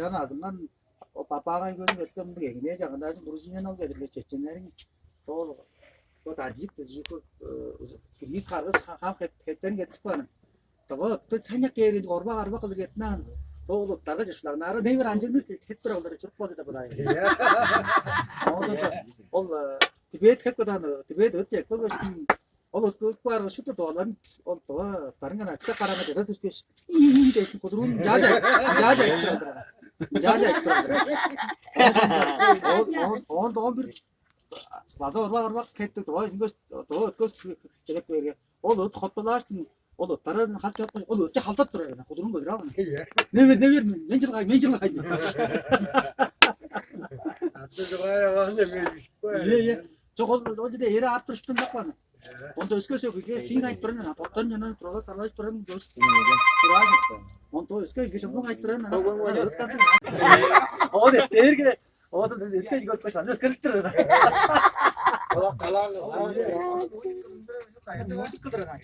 Ayran ağzından o papağan gözü götürdüm bu yenge canında şimdi Rusya'nın o geldi Çeçenlerin doğru o tacik tacik kriz kargı ham hepten gittik bana tamam tu sanyak yeri orba arba kalır yetmem doğru tarla yaşlar nara ne bir ancak hep bir onları çok fazla da bırak ol Tibet hep kadar Tibet ötecek bu ol var şu da dolan ol to tarın kana çık karana da düştü iyi de kudurun on bir bazı orba kettik to şimdi gerek veriyor ol toplaştın ol tarın halt yapmış ol haltat duruyor kudurun böyle ama ne ver mencil kay çok oldu da yere arttırıştım bak bana ondan ösküsü kike sinay turun toptan yana turga tarlaş turun dost ondan öskü kike çok ay turun o de terge o da öskü gol paşan öskü turun Kalan kalan. Müzik kıldıran.